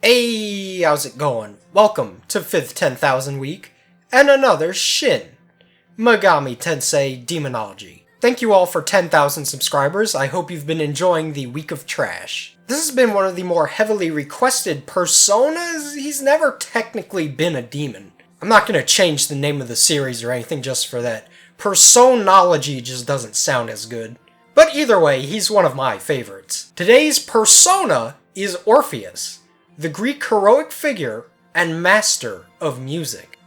Hey, how's it going? Welcome to 5th 10,000 week, and another Shin Megami Tensei Demonology. Thank you all for 10,000 subscribers. I hope you've been enjoying the week of trash. This has been one of the more heavily requested personas. He's never technically been a demon. I'm not gonna change the name of the series or anything just for that. Personology just doesn't sound as good. But either way, he's one of my favorites. Today's persona is Orpheus, the Greek heroic figure and master of music.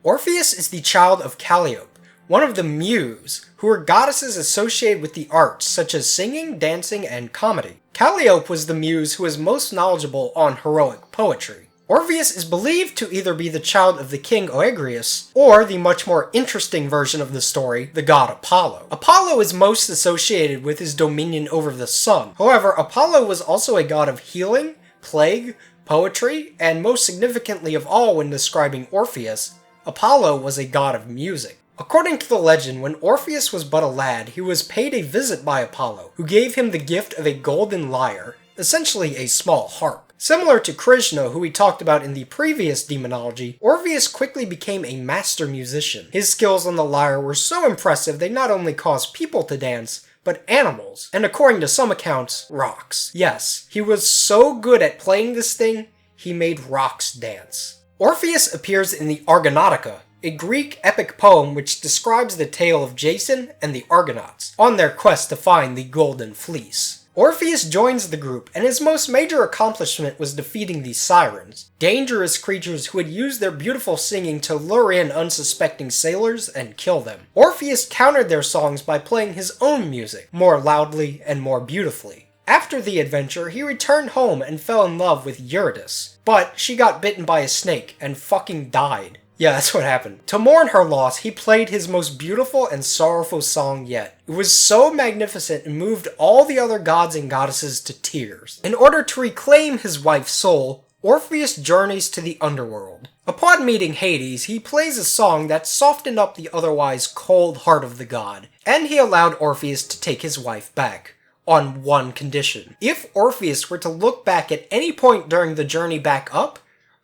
Orpheus is the child of Calliope, one of the Muse, who were goddesses associated with the arts such as singing, dancing, and comedy. Calliope was the muse who was most knowledgeable on heroic poetry. Orpheus is believed to either be the child of the king Oeagrus, or the much more interesting version of the story, the god Apollo. Apollo is most associated with his dominion over the sun. However, Apollo was also a god of healing, plague, poetry, and most significantly of all when describing Orpheus, Apollo was a god of music. According to the legend, when Orpheus was but a lad, he was paid a visit by Apollo, who gave him the gift of a golden lyre, essentially a small harp. Similar to Krishna, who we talked about in the previous demonology, Orpheus quickly became a master musician. His skills on the lyre were so impressive they not only caused people to dance, but animals, and according to some accounts, rocks. Yes, he was so good at playing this thing, he made rocks dance. Orpheus appears in the Argonautica, a Greek epic poem which describes the tale of Jason and the Argonauts on their quest to find the Golden Fleece. Orpheus joins the group, and his most major accomplishment was defeating the Sirens, dangerous creatures who would use their beautiful singing to lure in unsuspecting sailors and kill them. Orpheus countered their songs by playing his own music, more loudly and more beautifully. After the adventure, he returned home and fell in love with Eurydice, but she got bitten by a snake and fucking died. Yeah, that's what happened. To mourn her loss, he played his most beautiful and sorrowful song yet. It was so magnificent and moved all the other gods and goddesses to tears. In order to reclaim his wife's soul, Orpheus journeys to the underworld. Upon meeting Hades, he plays a song that softened up the otherwise cold heart of the god, and he allowed Orpheus to take his wife back, on one condition. If Orpheus were to look back at any point during the journey back up,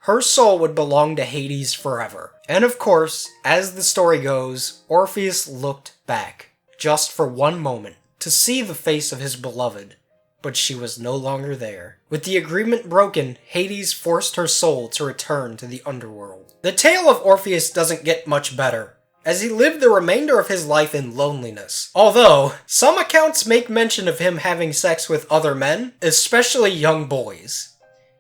her soul would belong to Hades forever. And of course, as the story goes, Orpheus looked back, just for one moment, to see the face of his beloved, but she was no longer there. With the agreement broken, Hades forced her soul to return to the underworld. The tale of Orpheus doesn't get much better, as he lived the remainder of his life in loneliness. Although, some accounts make mention of him having sex with other men, especially young boys.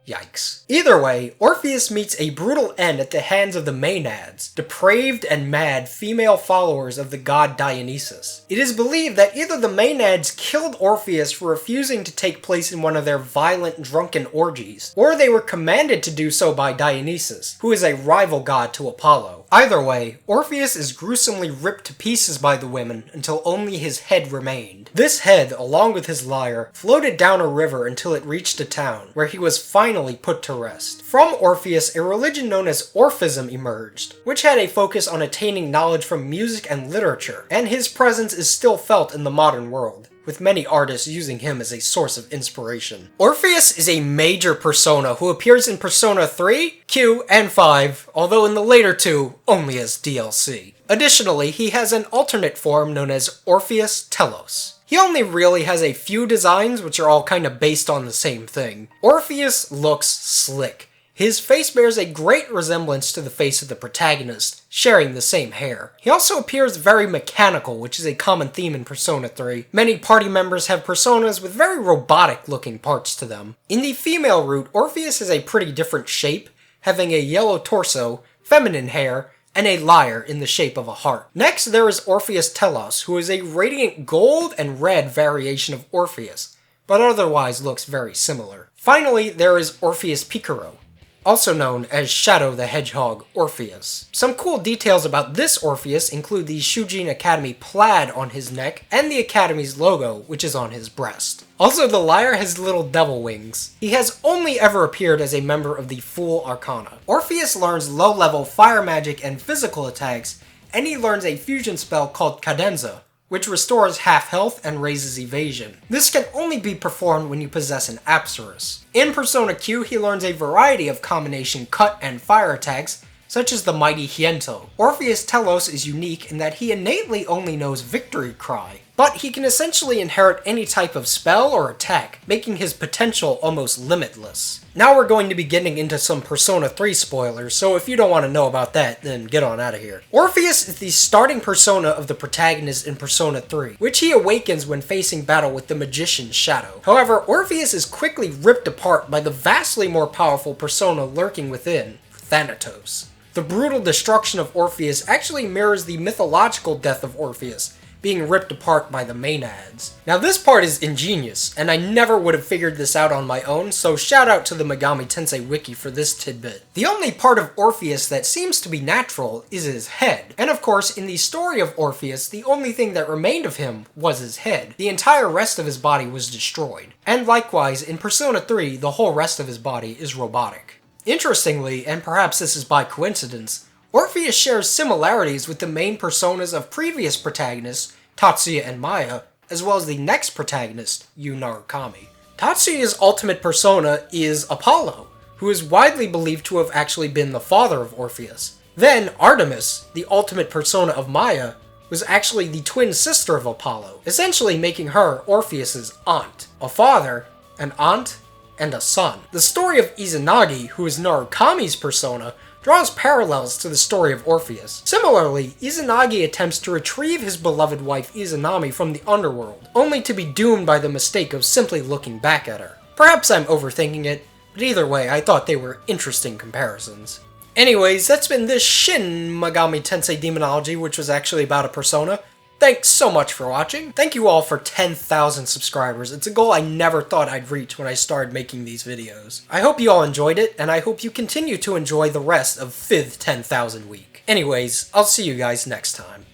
Yikes. Either way, Orpheus meets a brutal end at the hands of the Maenads, depraved and mad female followers of the god Dionysus. It is believed that either the Maenads killed Orpheus for refusing to take place in one of their violent drunken orgies, or they were commanded to do so by Dionysus, who is a rival god to Apollo. Either way, Orpheus is gruesomely ripped to pieces by the women until only his head remained. This head, along with his lyre, floated down a river until it reached a town, where he was finally put to rest. From Orpheus, a religion known as Orphism emerged, which had a focus on attaining knowledge from music and literature, and his presence is still felt in the modern world, with many artists using him as a source of inspiration. Orpheus is a major persona who appears in Persona 3, Q, and 5, although in the later two, only as DLC. Additionally, he has an alternate form known as Orpheus Telos. He only really has a few designs which are all kinda based on the same thing. Orpheus looks slick. His face bears a great resemblance to the face of the protagonist, sharing the same hair. He also appears very mechanical, which is a common theme in Persona 3. Many party members have personas with very robotic-looking parts to them. In the female route, Orpheus has a pretty different shape, having a yellow torso, feminine hair, and a lyre in the shape of a heart. Next, there is Orpheus Telos, who is a radiant gold and red variation of Orpheus, but otherwise looks very similar. Finally, there is Orpheus Picaro, also known as Shadow the Hedgehog Orpheus. Some cool details about this Orpheus include the Shujin Academy plaid on his neck and the Academy's logo, which is on his breast. Also, the lyre has little devil wings. He has only ever appeared as a member of the Fool Arcana. Orpheus learns low-level fire magic and physical attacks, and he learns a fusion spell called Cadenza, which restores half health and raises evasion. This can only be performed when you possess an Apsaris. In Persona Q, he learns a variety of combination cut and fire attacks, such as the mighty Hiento. Orpheus Telos is unique in that he innately only knows Victory Cry, but he can essentially inherit any type of spell or attack, making his potential almost limitless. Now we're going to be getting into some Persona 3 spoilers, so if you don't want to know about that, then get on out of here. Orpheus is the starting persona of the protagonist in Persona 3, which he awakens when facing battle with the Magician's Shadow. However, Orpheus is quickly ripped apart by the vastly more powerful persona lurking within, Thanatos. The brutal destruction of Orpheus actually mirrors the mythological death of Orpheus, being ripped apart by the Maenads. Now this part is ingenious, and I never would have figured this out on my own, so shout out to the Megami Tensei wiki for this tidbit. The only part of Orpheus that seems to be natural is his head, and of course in the story of Orpheus, the only thing that remained of him was his head. The entire rest of his body was destroyed, and likewise in Persona 3, the whole rest of his body is robotic. Interestingly, and perhaps this is by coincidence, Orpheus shares similarities with the main personas of previous protagonists, Tatsuya and Maya, as well as the next protagonist, Yu Narukami. Tatsuya's ultimate persona is Apollo, who is widely believed to have actually been the father of Orpheus. Then Artemis, the ultimate persona of Maya, was actually the twin sister of Apollo, essentially making her Orpheus's aunt. A father, an aunt, and a son. The story of Izanagi, who is Narukami's persona, draws parallels to the story of Orpheus. Similarly, Izanagi attempts to retrieve his beloved wife Izanami from the underworld, only to be doomed by the mistake of simply looking back at her. Perhaps I'm overthinking it, but either way, I thought they were interesting comparisons. Anyways, that's been this Shin Megami Tensei Demonology, which was actually about a persona. Thanks so much for watching. Thank you all for 10,000 subscribers. It's a goal I never thought I'd reach when I started making these videos. I hope you all enjoyed it, and I hope you continue to enjoy the rest of Fifth 10,000 Week. Anyways, I'll see you guys next time.